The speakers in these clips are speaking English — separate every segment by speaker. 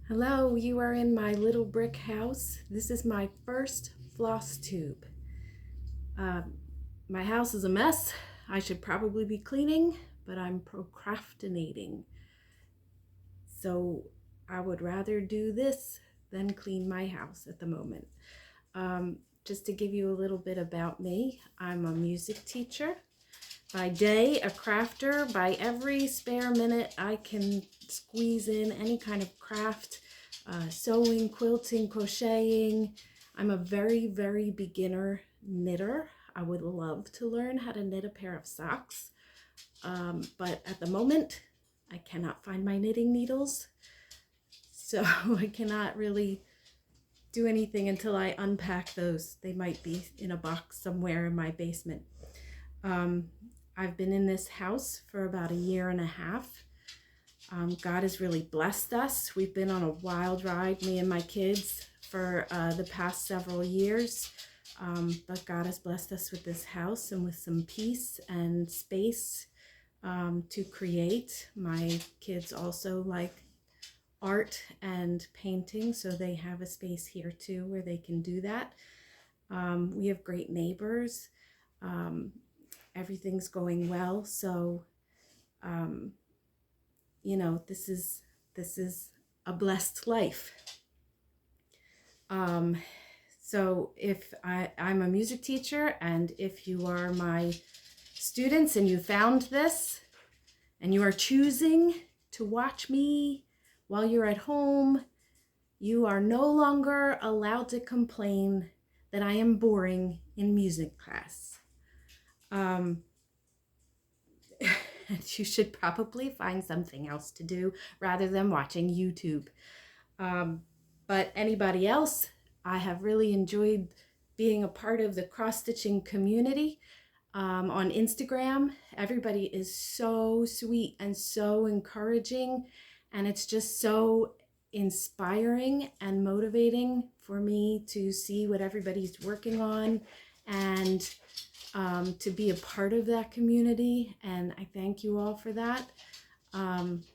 Speaker 1: Hello, you are in my little brick house. This is my first floss tube. Uh, my house is a mess. I should probably be cleaning, but I'm procrastinating. So I would rather do this than clean my house at the moment. Just to give you a little bit about me, I'm a music teacher. By day, a crafter. By every spare minute, I can squeeze in any kind of craft, sewing, quilting, crocheting. I'm a very, very beginner knitter. I would love to learn how to knit a pair of socks, but at the moment, I cannot find my knitting needles, so I cannot really do anything until I unpack those. They might be in a box somewhere in my basement. I've been in this house for about a year and a half. God has really blessed us. We've been on a wild ride, me and my kids, for the past several years. But God has blessed us with this house and with some peace and space to create. My kids also like art and painting, so they have a space here too where they can do that. We have great neighbors. Everything's going well, so you know, this is a blessed life. So if I'm a music teacher, and if you are my students and you found this and you are choosing to watch me while you're at home, you are no longer allowed to complain that I am boring in music class. And you should probably find something else to do rather than watching YouTube. But anybody else, I have really enjoyed being a part of the cross-stitching community on Instagram. Everybody is so sweet and so encouraging, and it's just so inspiring and motivating for me to see what everybody's working on and to be a part of that community, and I thank you all for that.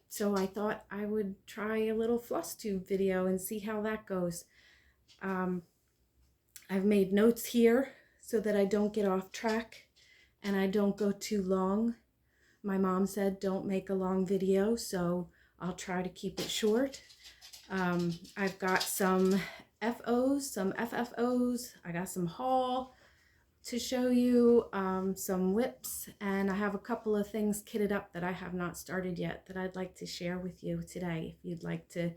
Speaker 1: So I thought I would try a little floss tube video and see how that goes. I've made notes here so that I don't get off track and I don't go too long. My mom said don't make a long video, so I'll try to keep it short. I've got some FOs, some FFOs. I got some haul to show you, some whips, and I have a couple of things kitted up that I have not started yet that I'd like to share with you today, if you'd like to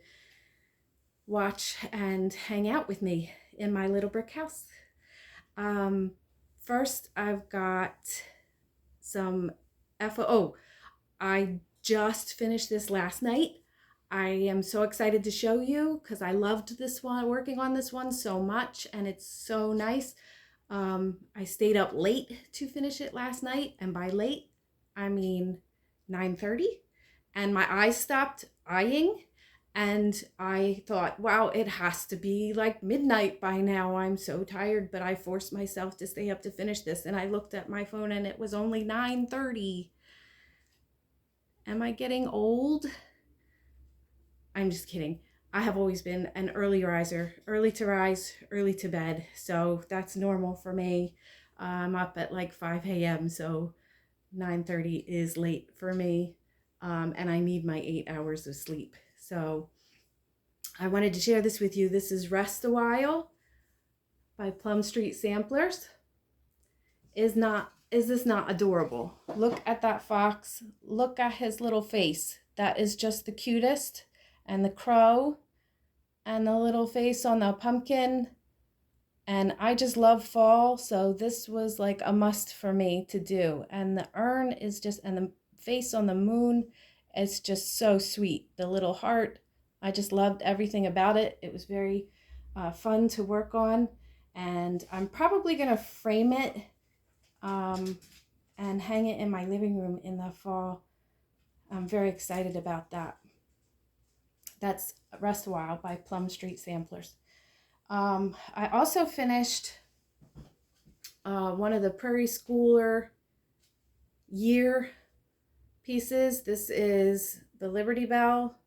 Speaker 1: watch and hang out with me in my little brick house. First, I've got some FO. I just finished this last night. I am so excited to show you because I loved this one, working on this one so much, and it's so nice. I stayed up late to finish it last night, and by late, I mean 9:30, and my eyes stopped eyeing, and I thought, wow, it has to be like midnight by now. I'm so tired, but I forced myself to stay up to finish this, and I looked at my phone and it was only 9:30. Am I getting old? I'm just kidding. I have always been an early riser, early to rise, early to bed. So that's normal for me. I'm up at like 5 a.m. So 9:30 is late for me. And I need my 8 hours of sleep. So I wanted to share this with you. This is Rest a While by Plum Street Samplers. Is this not adorable? Look at that fox. Look at his little face. That is just the cutest. And the crow and the little face on the pumpkin. And I just love fall, so this was like a must for me to do. And the urn is just, and the face on the moon, it's just so sweet. The little heart, I just loved everything about it. It was very fun to work on. And I'm probably gonna frame it and hang it in my living room in the fall. I'm very excited about that. That's Rest a While by Plum Street Samplers. I also finished one of the Prairie Schooler year pieces. This is the Liberty Bell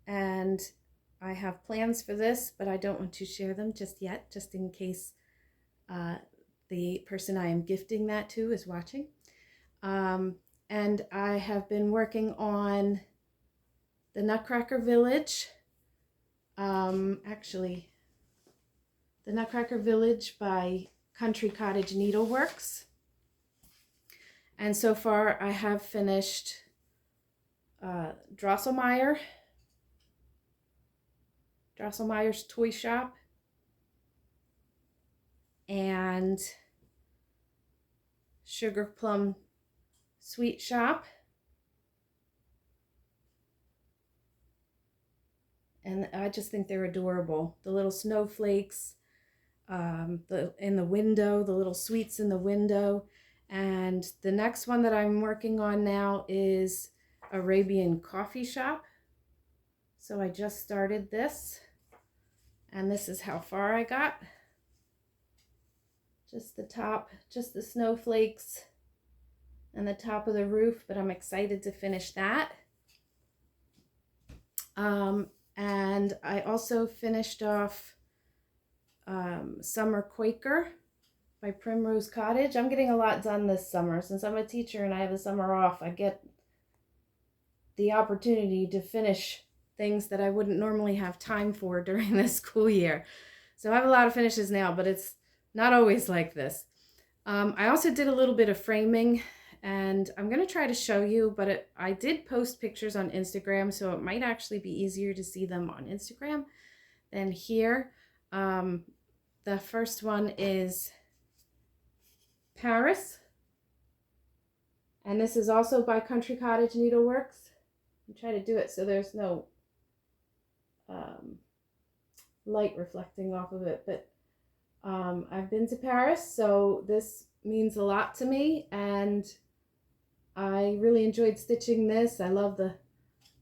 Speaker 1: and I have plans for this, but I don't want to share them just yet, just in case the person I am gifting that to is watching. And I have been working on the Nutcracker Village. Actually, the Nutcracker Village by Country Cottage Needleworks. And so far I have finished Drosselmeyer's Toy Shop and Sugar Plum Sweet Shop. And I just think they're adorable. The little snowflakes, in the window, the little sweets in the window. And the next one that I'm working on now is Arabian Coffee Shop. So I just started this, and this is how far I got. Just the top, just the snowflakes and the top of the roof, but I'm excited to finish that. And I also finished off Summer Quaker by Primrose Cottage. I'm getting a lot done this summer. Since I'm a teacher and I have the summer off, I get the opportunity to finish things that I wouldn't normally have time for during the school year. So I have a lot of finishes now, but it's not always like this. I also did a little bit of framing, and I'm going to try to show you, but I did post pictures on Instagram, so it might actually be easier to see them on Instagram than here. The first one is Paris, and this is also by Country Cottage Needleworks. I'm trying to do it so there's no light reflecting off of it, but I've been to Paris, so this means a lot to me, and I really enjoyed stitching this. I love the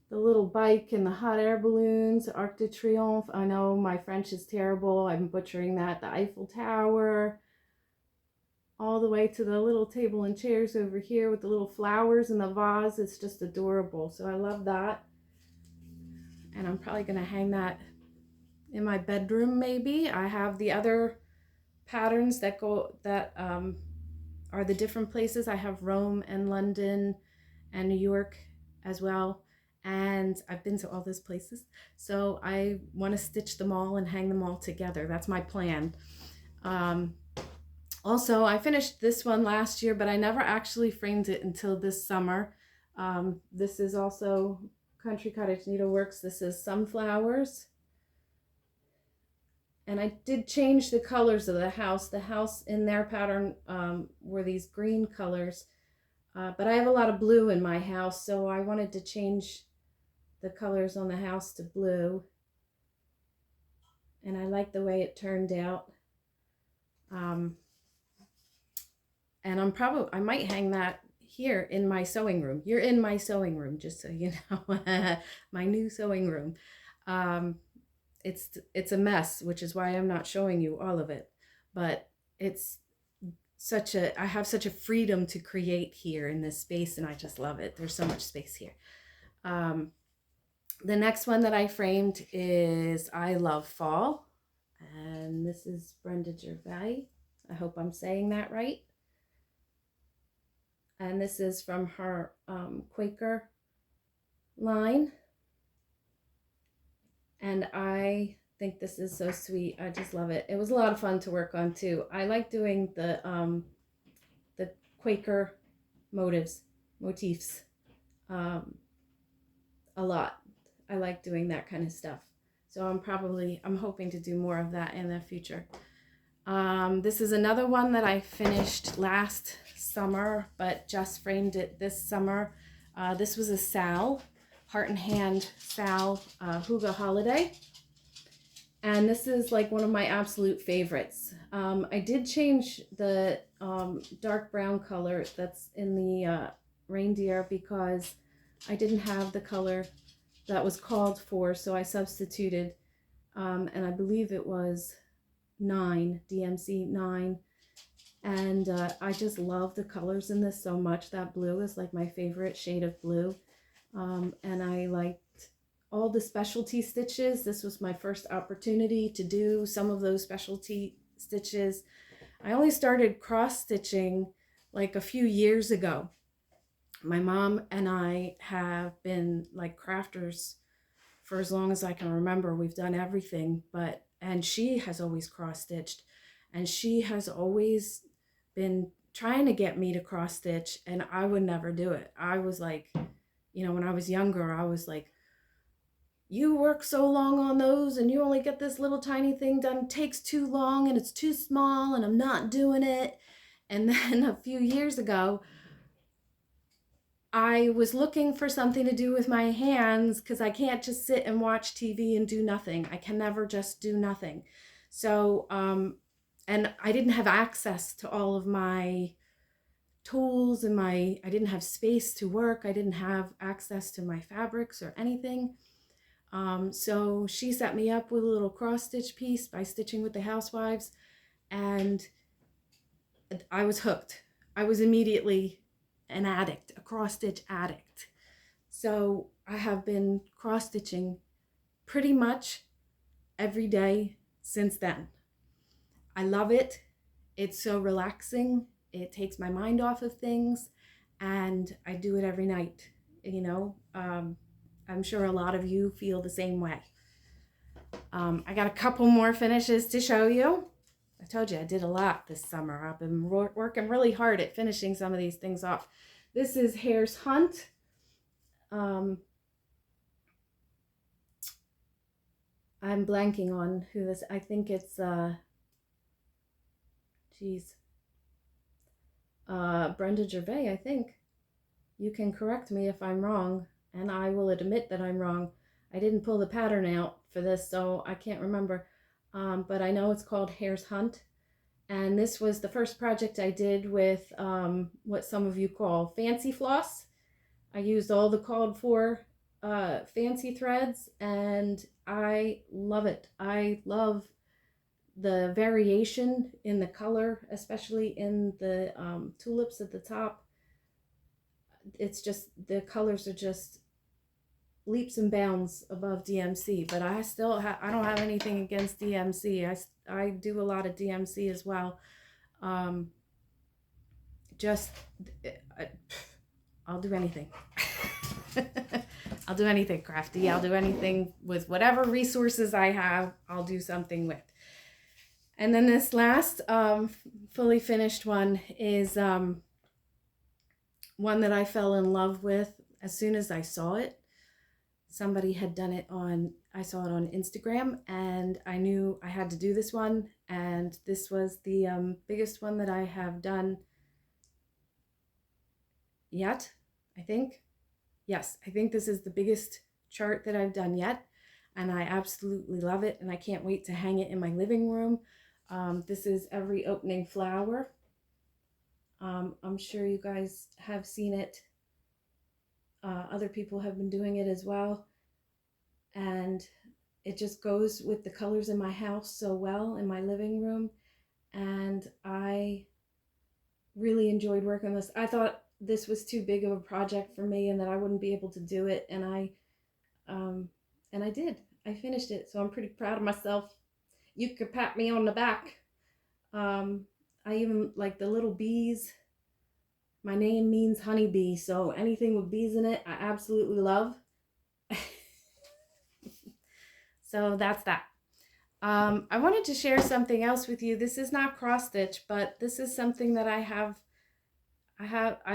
Speaker 1: little bike and the hot air balloons, Arc de Triomphe. I know my French is terrible. I'm butchering that. The Eiffel Tower, all the way to the little table and chairs over here with the little flowers in the vase. It's just adorable. So I love that. And I'm probably going to hang that in my bedroom maybe. I have the other patterns that are the different places. I have Rome and London and New York as well. And I've been to all those places. So I want to stitch them all and hang them all together. That's my plan. Also, I finished this one last year, but I never actually framed it until this summer. This is also Country Cottage Needleworks. This is Sunflowers. And I did change the colors of the house. The house in their pattern were these green colors. But I have a lot of blue in my house, so I wanted to change the colors on the house to blue. And I like the way it turned out. And I might hang that here in my sewing room. You're in my sewing room, just so you know. My new sewing room. It's a mess, which is why I'm not showing you all of it. But it's I have such a freedom to create here in this space, and I just love it. There's so much space here. The next one that I framed is I Love Fall, and this is Brenda Gervais. I hope I'm saying that right. And this is from her Quaker line. And I think this is so sweet. I just love it. It was a lot of fun to work on too. I like doing the Quaker motifs a lot. I like doing that kind of stuff. So I'm hoping to do more of that in the future. This is another one that I finished last summer, but just framed it this summer. This was a Sal, Heart and Hand Sal Huga Holiday. And this is like one of my absolute favorites. I did change the dark brown color that's in the reindeer because I didn't have the color that was called for, so I substituted, and I believe it was 9, DMC 9. And I just love the colors in this so much. That blue is like my favorite shade of blue. And I liked all the specialty stitches. This was my first opportunity to do some of those specialty stitches. I only started cross stitching like a few years ago. My mom and I have been like crafters for as long as I can remember. We've done everything, and she has always cross stitched, and she has always been trying to get me to cross stitch, and I would never do it. I was like, when I was younger, I was like, you work so long on those and you only get this little tiny thing done. It takes too long and it's too small and I'm not doing it. And then a few years ago, I was looking for something to do with my hands because I can't just sit and watch TV and do nothing. I can never just do nothing. So, and I didn't have access to all of my tools and I didn't have space to work. I didn't have access to my fabrics or anything. So she set me up with a little cross stitch piece by Stitching with the Housewives, and I was hooked. I was immediately an addict, a cross stitch addict. So I have been cross stitching pretty much every day since then. I love it. It's so relaxing. It takes my mind off of things, and I do it every night. I'm sure a lot of you feel the same way. I got a couple more finishes to show you. I told you I did a lot this summer. I've been working really hard at finishing some of these things off. This is Hare's Hunt. I'm blanking on who this, I think it's, Brenda Gervais, I think. You can correct me if I'm wrong, and I will admit that I'm wrong. I didn't pull the pattern out for this, so I can't remember. But I know it's called Hare's Hunt. And this was the first project I did with what some of you call fancy floss. I used all the called for fancy threads, and I love it. I love the variation in the color, especially in the tulips at the top. It's just, the colors are just leaps and bounds above DMC, but I don't have anything against DMC. I do a lot of DMC as well. I'll do anything. I'll do anything crafty. I'll do anything with whatever resources I have. I'll do something with. And then this last fully finished one is one that I fell in love with as soon as I saw it. Somebody had done it I saw it on Instagram, and I knew I had to do this one. And this was the biggest one that I have done yet, I think. Yes, I think this is the biggest chart that I've done yet, and I absolutely love it, and I can't wait to hang it in my living room. This is Every Opening Flower. I'm sure you guys have seen it. Other people have been doing it as well, and it just goes with the colors in my house so well in my living room, and I really enjoyed working on this. I thought this was too big of a project for me and that I wouldn't be able to do it, and I did. I finished it, so I'm pretty proud of myself. You could pat me on the back. I even like the little bees. My name means honeybee, so anything with bees in it, I absolutely love. So that's that. I wanted to share something else with you. This is not cross stitch, but this is something that I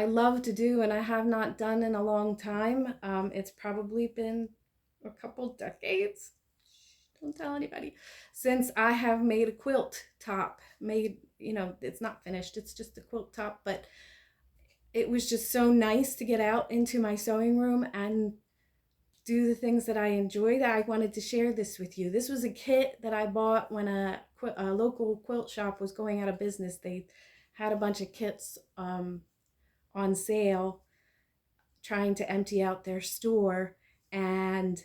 Speaker 1: love to do, and I have not done in a long time. It's probably been a couple decades. Don't tell anybody. Since I have made a quilt top. It's not finished. It's just a quilt top, but it was just so nice to get out into my sewing room and do the things that I enjoy, that I wanted to share this with you. This was a kit that I bought when a local quilt shop was going out of business. They had a bunch of kits on sale, trying to empty out their store, and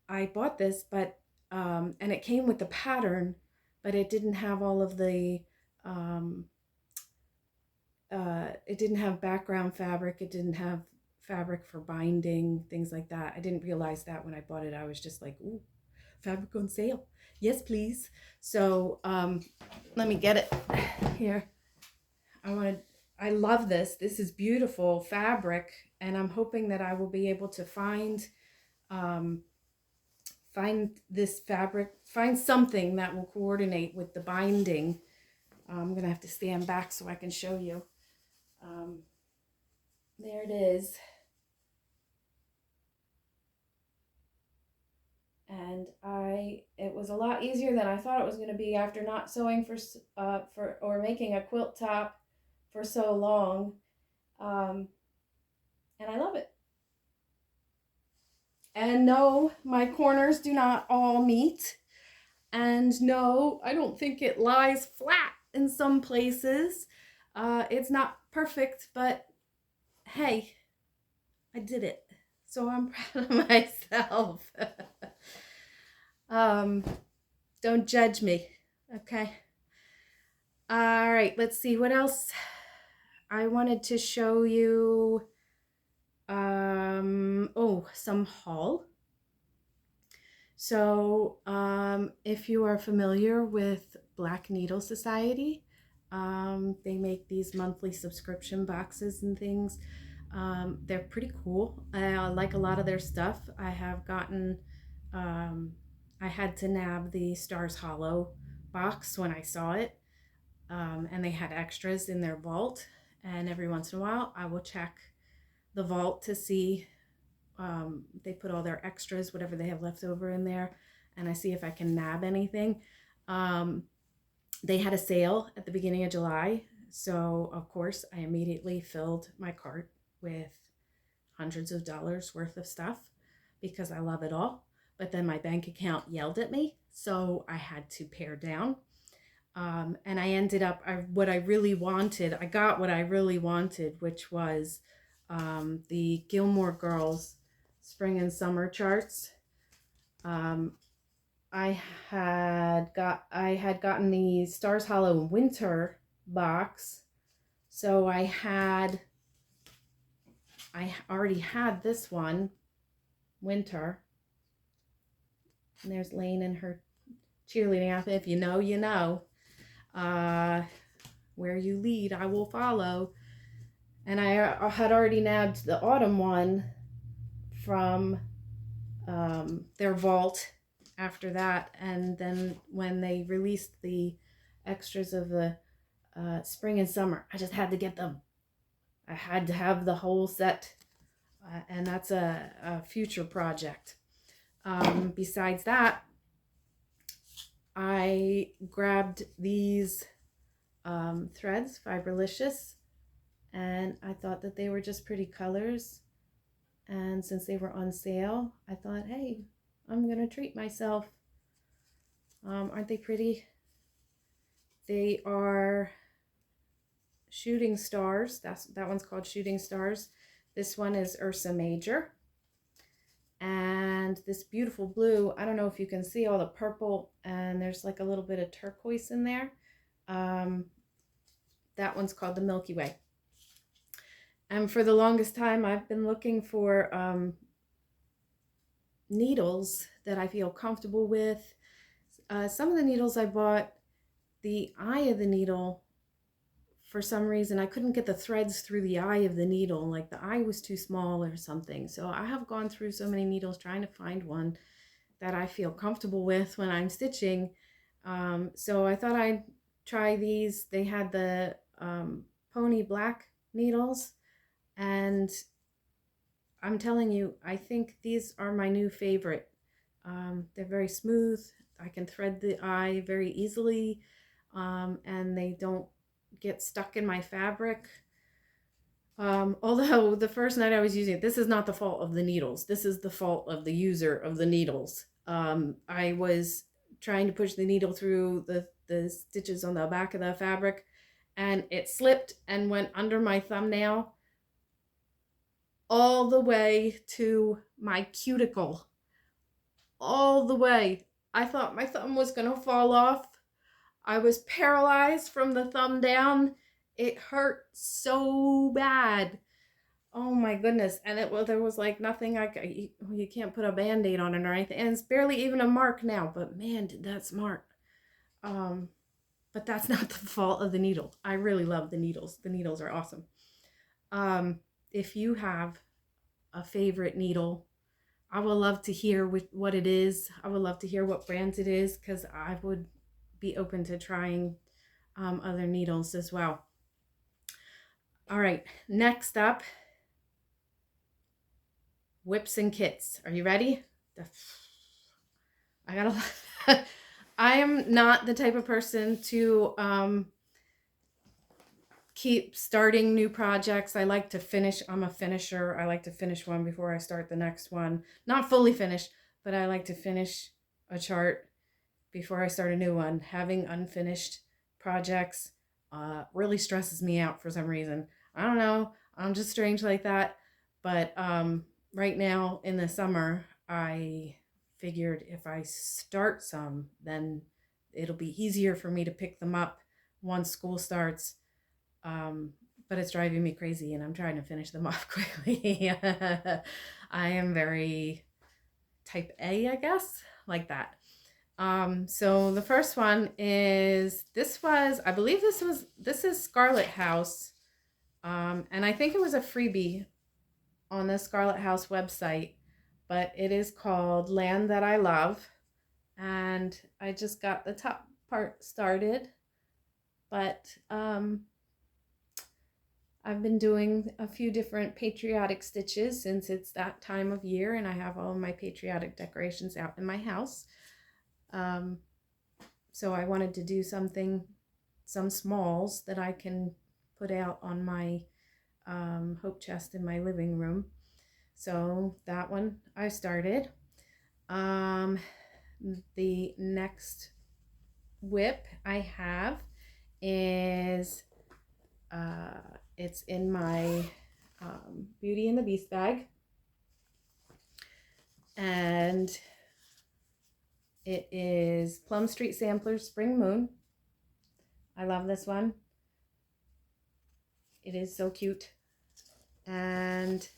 Speaker 1: I bought this, but and it came with the pattern, but it didn't have all of the it didn't have background fabric, it didn't have fabric for binding, things like that. I didn't realize that when I bought it. I was just like, ooh, fabric on sale. Yes, please. So let me get it here. I love this. This is beautiful fabric, and I'm hoping that I will be able to find this fabric, find something that will coordinate with the binding. I'm gonna have to stand back so I can show you. There it is. And it was a lot easier than I thought it was going to be after not sewing or making a quilt top for so long. And I love it. And no, my corners do not all meet. And no, I don't think it lies flat in some places. It's not perfect, but hey, I did it. So I'm proud of myself. Don't judge me, okay? All right, let's see what else. I wanted to show you some haul. So if you are familiar with Black Needle Society, they make these monthly subscription boxes and things. They're pretty cool. I like a lot of their stuff. I have gotten I had to nab the Stars Hollow box when I saw it, and they had extras in their vault, and every once in a while I will check the vault to see they put all their extras, whatever they have left over in there, and I see if I can nab anything. They had a sale at the beginning of July, so of course I immediately filled my cart with hundreds of dollars worth of stuff because I love it all. But then my bank account yelled at me, so I had to pare down. And I ended up, I got what I really wanted, which was the Gilmore Girls spring and summer charts. I had gotten the Stars Hollow winter box, so I already had this one, winter. And there's Lane in her cheerleading outfit. If you know, you know. Where you lead, I will follow. And I had already nabbed the autumn one from their vault after that. And then when they released the extras of the spring and summer, I just had to get them. I had to have the whole set. And that's a future project. Besides that, I grabbed these threads, Fiberlicious, and I thought that they were just pretty colors. And since they were on sale, I thought, hey, I'm gonna treat myself. Aren't they pretty? They are Shooting Stars. That one's called Shooting Stars. This one is Ursa Major. And this beautiful blue, I don't know if you can see all the purple, and there's like a little bit of turquoise in there. That one's called the Milky Way. And for the longest time, I've been looking for needles that I feel comfortable with. Some of the needles I bought, the eye of the needle, for some reason, I couldn't get the threads through the eye of the needle. Like the eye was too small or something. So I have gone through so many needles trying to find one that I feel comfortable with when I'm stitching. So I thought I'd try these. They had the pony black needles. And I'm telling you, I think these are my new favorite. They're very smooth. I can thread the eye very easily. And they don't get stuck in my fabric. Although the first night I was using it, this is not the fault of the needles. This is the fault of the user of the needles. I was trying to push the needle through the stitches on the back of the fabric, and it slipped and went under my thumbnail all the way to my cuticle. All the way. I thought my thumb was gonna fall off. I was paralyzed from the thumb down. It hurt so bad. Oh my goodness. And there was like nothing you can't put a band-aid on it or anything. And it's barely even a mark now, but man, did that smart. Um, but that's not the fault of the needle. I really love the needles. The needles are awesome. Um, if you have a favorite needle, I would love to hear what it is. I would love to hear what brands it is, because I would be open to trying other needles as well. All right, next up, whips and kits. Are you ready? I gotta. I am not the type of person to keep starting new projects. I like to finish. I'm a finisher. I like to finish one before I start the next one. Not fully finished, but I like to finish a chart before I start a new one. Having unfinished projects really stresses me out for some reason. I don't know. I'm just strange like that. But right now in the summer, I figured if I start some, then it'll be easier for me to pick them up once school starts. But it's driving me crazy and I'm trying to finish them off quickly. I am very type A, I guess, like that. So the first one is, I believe this is Scarlet House. And I think it was a freebie on the Scarlet House website, but it is called Land That I Love. And I just got the top part started, but I've been doing a few different patriotic stitches since it's that time of year and I have all of my patriotic decorations out in my house. So I wanted to do some smalls that I can put out on my hope chest in my living room. So that one I started. The next whip I have is it's in my Beauty and the Beast bag, and it is Plum Street Samplers Spring Moon. I love this one. It is so cute. And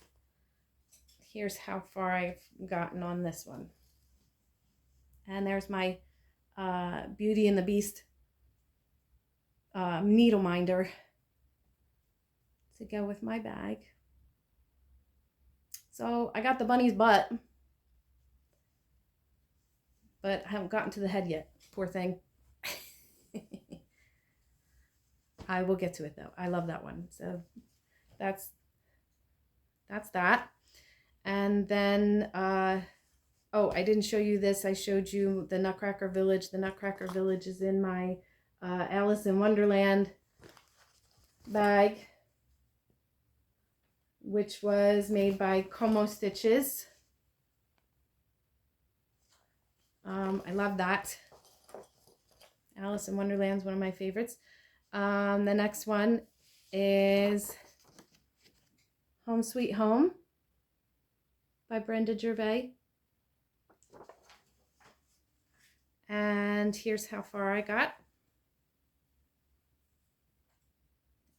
Speaker 1: here's how far I've gotten on this one. And there's my Beauty and the Beast needle minder to go with my bag. So I got the bunny's butt, but I haven't gotten to the head yet. Poor thing. I will get to it though. I love that one. So that's that. And then oh, I didn't show you this. I showed you the Nutcracker Village. The Nutcracker Village is in my Alice in Wonderland bag, which was made by Como Stitches. I love that. Alice in Wonderland is one of my favorites. The next one is Home Sweet Home by Brenda Gervais. And here's how far I got.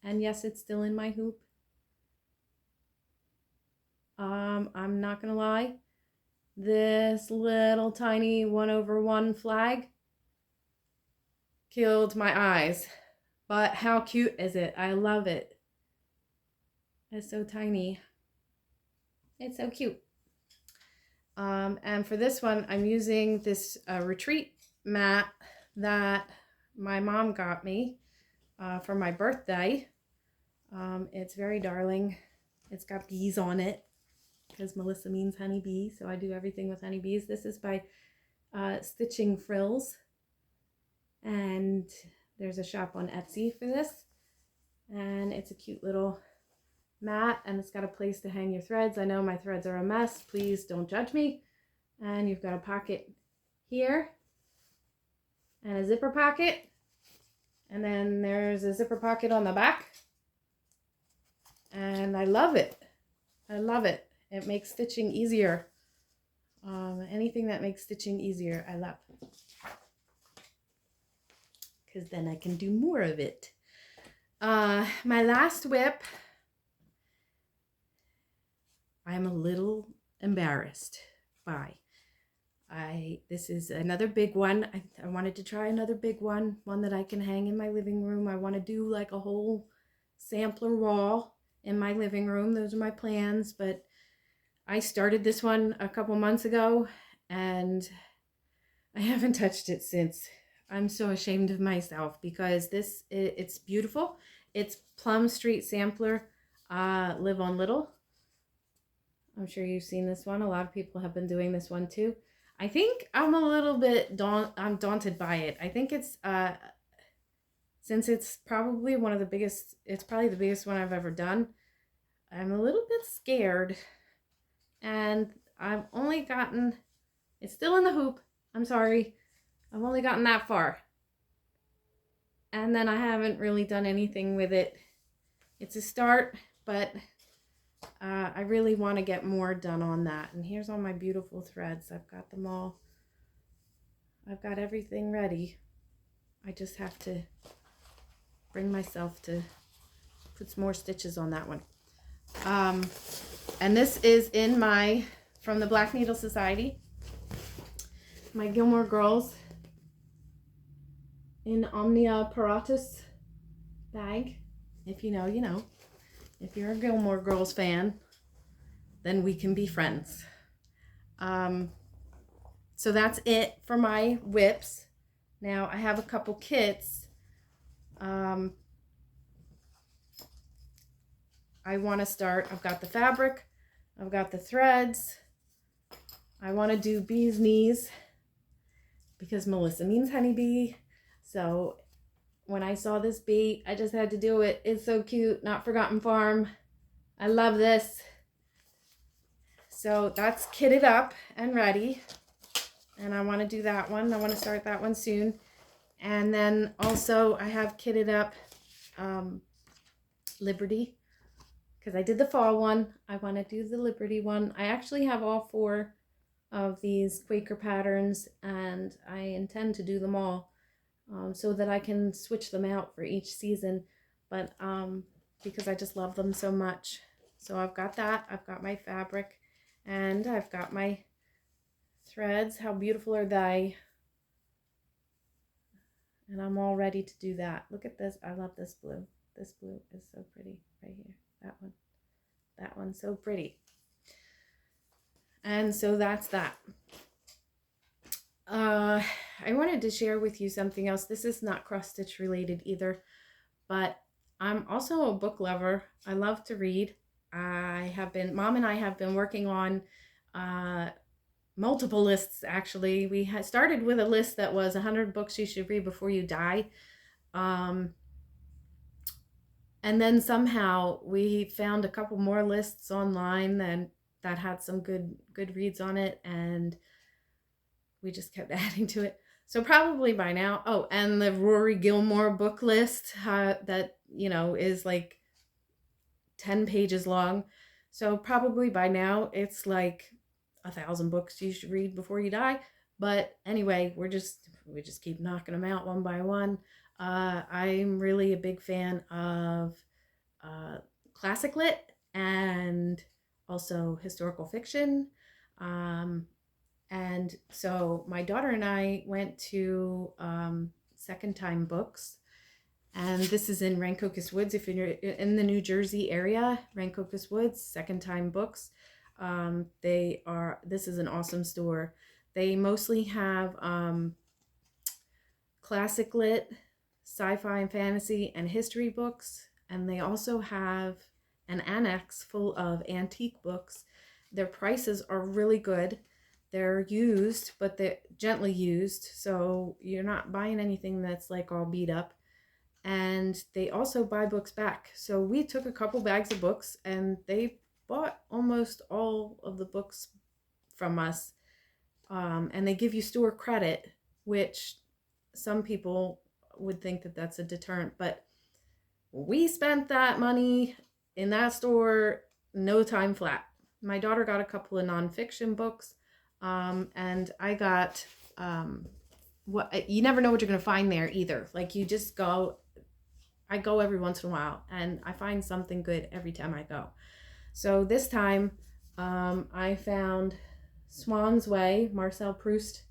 Speaker 1: And yes, it's still in my hoop. I'm not gonna lie, this little tiny 1/1 flag killed my eyes, but how cute is it? I love it. It's so tiny. It's so cute. And for this one, I'm using this retreat mat that my mom got me for my birthday. It's very darling. It's got bees on it because Melissa means honeybee, so I do everything with honeybees. This is by Stitching Frills, and there's a shop on Etsy for this, and it's a cute little mat, and it's got a place to hang your threads. I know my threads are a mess. Please don't judge me. And you've got a pocket here and a zipper pocket, and then there's a zipper pocket on the back, and I love it. I love it. It makes stitching easier. Anything that makes stitching easier, I love, because then I can do more of it. My last whip I'm a little embarrassed by. This is another big one. I wanted to try another big one that I can hang in my living room. I want to do like a whole sampler wall in my living room. Those are my plans, but I started this one a couple months ago and I haven't touched it since. I'm so ashamed of myself because it's beautiful. It's Plum Street Sampler, Live on Little. I'm sure you've seen this one. A lot of people have been doing this one too. I think I'm a little bit daunted by it. I think it's since it's probably one of the biggest, it's probably the biggest one I've ever done. I'm a little bit scared, and I've only gotten, it's still in the hoop. I'm sorry. I've only gotten that far. And then I haven't really done anything with it. It's a start, but I really want to get more done on that. And here's all my beautiful threads. I've got them all. I've got everything ready. I just have to bring myself to put some more stitches on that one. And this is in my, from the Black Needle Society, my Gilmore Girls in Omnia Paratus bag. If you know, you know. If you're a Gilmore Girls fan, then we can be friends. So that's it for my whips. Now I have a couple kits. I want to start, I've got the fabric, I've got the threads. I want to do bee's knees because Melissa means honeybee. So when I saw this bee, I just had to do it. It's so cute. Not Forgotten Farm. I love this. So that's kitted up and ready. And I want to do that one. I want to start that one soon. And then also I have kitted up Liberty, because I did the fall one. I want to do the Liberty one. I actually have all 4 of these Quaker patterns, and I intend to do them all. So that I can switch them out for each season, but because I just love them so much. So I've got that, I've got my fabric, and I've got my threads. How beautiful are they? And I'm all ready to do that. Look at this. I love this blue. This blue is so pretty right here. That one's so pretty. And so that's that. I wanted to share with you something else. This is not cross stitch related either, but I'm also a book lover. I love to read. Mom and I have been working on multiple lists actually. We had started with a list that was 100 books you should read before you die. And then somehow we found a couple more lists online that had some good reads on it, and we just kept adding to it. So probably by now, oh, and the Rory Gilmore book list that, you know, is like 10 pages long. So probably by now it's like 1,000 books you should read before you die. But anyway, we just keep knocking them out one by one. I'm really a big fan of classic lit and also historical fiction. And so my daughter and I went to Second Time Books, and this is in Rancocas Woods. If you're in the New Jersey area, Rancocas Woods, Second Time Books. This is an awesome store. They mostly have classic lit, sci-fi and fantasy and history books, and they also have an annex full of antique books. Their prices are really good. They're used, but they're gently used, so you're not buying anything that's like all beat up. And they also buy books back. So we took a couple bags of books, and they bought almost all of the books from us. And they give you store credit, which some people would think that that's a deterrent, but we spent that money in that store no time flat. My daughter got a couple of nonfiction books. And I got, what you never know what you're going to find there either. Like you just go, I go every once in a while and I find something good every time I go. So this time I found Swan's Way, Marcel Proust.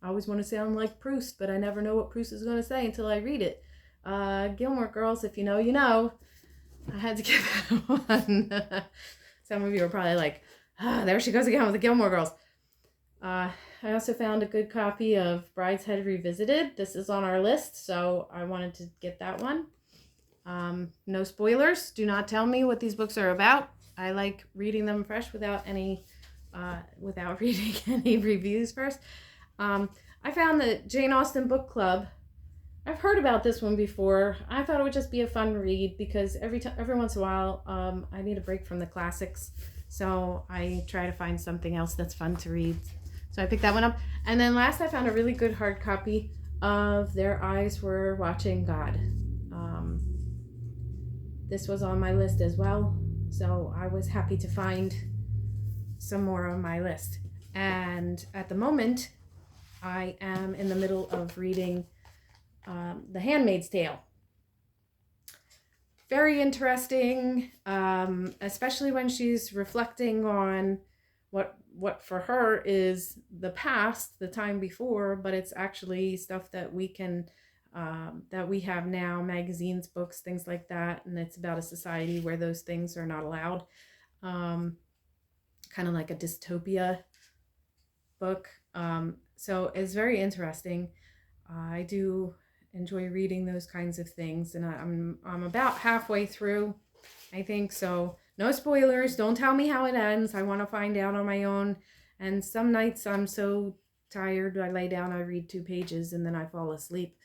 Speaker 1: I always want to sound like Proust, but I never know what Proust is going to say until I read it. Gilmore Girls, if you know, you know. I had to give that one. Some of you are probably like, there she goes again with the Gilmore Girls. I also found a good copy of Brideshead Revisited. This is on our list, so I wanted to get that one. No spoilers. Do not tell me what these books are about. I like reading them fresh without reading any reviews first. I found the Jane Austen Book Club. I've heard about this one before. I thought it would just be a fun read because every once in a while, I need a break from the classics. So I try to find something else that's fun to read. So I picked that one up. And then last I found a really good hard copy of Their Eyes Were Watching God. This was on my list as well. So I was happy to find some more on my list. And at the moment, I am in the middle of reading The Handmaid's Tale. Very interesting, especially when she's reflecting on what for her is the past, the time before, but it's actually stuff that we can that we have now, magazines, books, things like that, and it's about a society where those things are not allowed. Kind of like a dystopia book. So it's very interesting. I do enjoy reading those kinds of things, and I'm about halfway through, I think. So no spoilers. Don't tell me how it ends. I want to find out on my own. And some nights I'm so tired, I lay down, I read 2 pages, and then I fall asleep.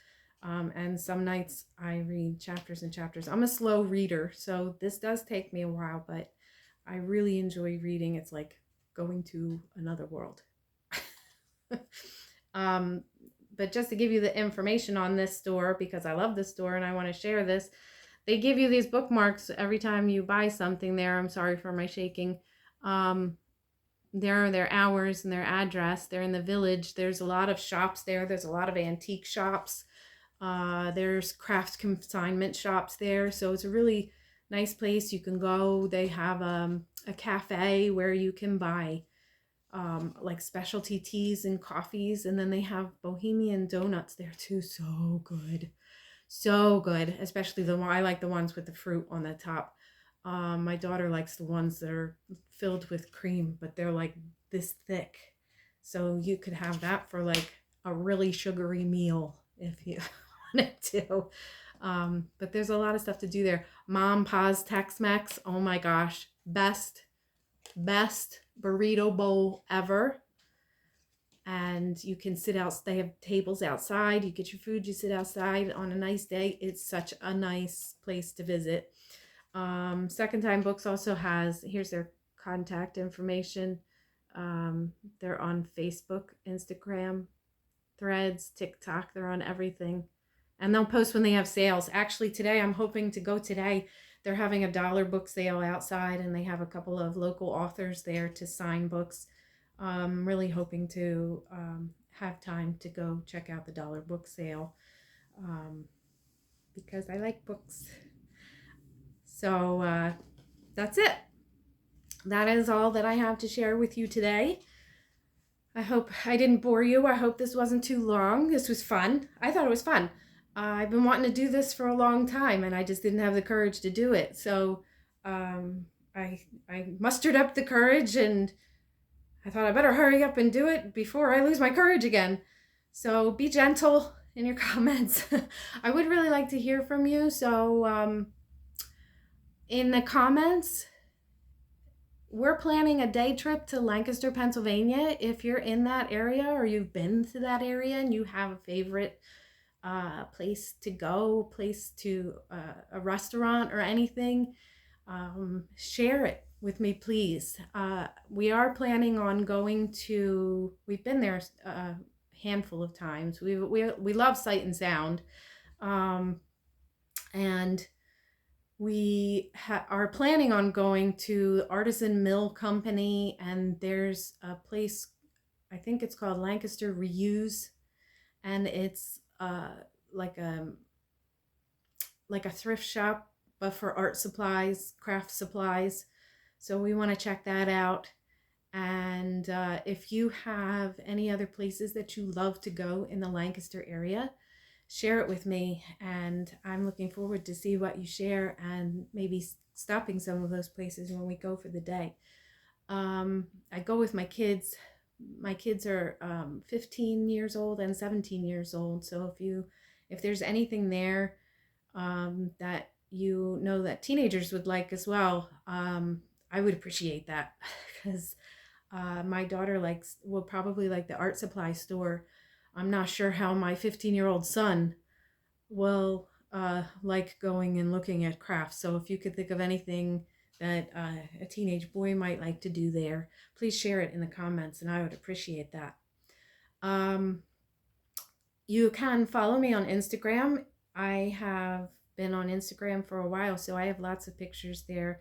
Speaker 1: And some nights I read chapters and chapters. I'm a slow reader, so this does take me a while, but I really enjoy reading. It's like going to another world. But just to give you the information on this store, because I love this store and I want to share this, they give you these bookmarks every time you buy something there. I'm sorry for my shaking. There are their hours and their address. They're in the Village. There's a lot of shops there. There's a lot of antique shops. There's craft consignment shops there. So it's a really nice place. You can go. They have a cafe where you can buy like specialty teas and coffees, and then they have bohemian donuts there too. So good, so good. Especially the one I like, the ones with the fruit on the top. My daughter likes the ones that are filled with cream, but they're like this thick, so you could have that for like a really sugary meal if you wanted to. But there's a lot of stuff to do there. Mom Pa's Tex-Mex, oh my gosh, best burrito bowl ever. And you can sit out, they have tables outside, you get your food, you sit outside on a nice day. It's such a nice place to visit. Second Time Books also has, here's their contact information. They're on Facebook, Instagram, Threads, TikTok. They're on everything, and they'll post when they have sales. Actually, today I'm hoping to go today. They're having a dollar book sale outside, and they have a couple of local authors there to sign books. I'm really hoping to have time to go check out the dollar book sale because I like books. So that's it. That is all that I have to share with you today. I hope I didn't bore you. I hope this wasn't too long. This was fun. I thought it was fun. I've been wanting to do this for a long time, and I just didn't have the courage to do it. So I mustered up the courage, and I thought I better hurry up and do it before I lose my courage again. So be gentle in your comments. I would really like to hear from you. So in the comments, we're planning a day trip to Lancaster, Pennsylvania. If you're in that area or you've been to that area and you have a favorite place to go, a restaurant or anything, share it with me, please. We are planning on going to, we've been there a handful of times. We love Sight and Sound. And we are planning on going to Artisan Mill Company, and there's a place, I think it's called Lancaster Reuse, and it's like a thrift shop, but for art supplies, craft supplies. So we want to check that out. And if you have any other places that you love to go in the Lancaster area, share it with me. And I'm looking forward to see what you share and maybe stopping some of those places when we go for the day. I go with my kids. My kids are 15 years old and 17 years old. So if there's anything there that you know that teenagers would like as well, I would appreciate that because my daughter will probably like the art supply store. I'm not sure how my 15-year-old son will like going and looking at crafts. So if you could think of anything that a teenage boy might like to do there, please share it in the comments and I would appreciate that. You can follow me on Instagram. I have been on Instagram for a while, so I have lots of pictures there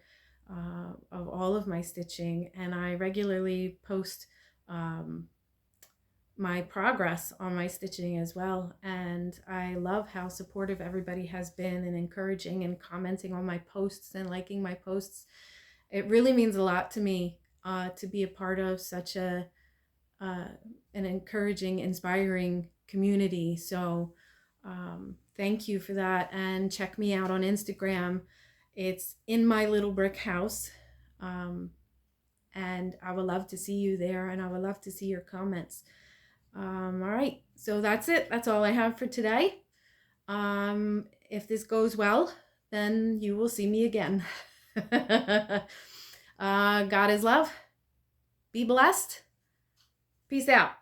Speaker 1: of all of my stitching, and I regularly post my progress on my stitching as well. And I love how supportive everybody has been and encouraging and commenting on my posts and liking my posts. It really means a lot to me to be a part of such an encouraging, inspiring community. So thank you for that, and check me out on Instagram. It's In My Little Brick House, and I would love to see you there, and I would love to see your comments. All right, so that's it. That's all I have for today. If this goes well, then you will see me again. God is love. Be blessed. Peace out.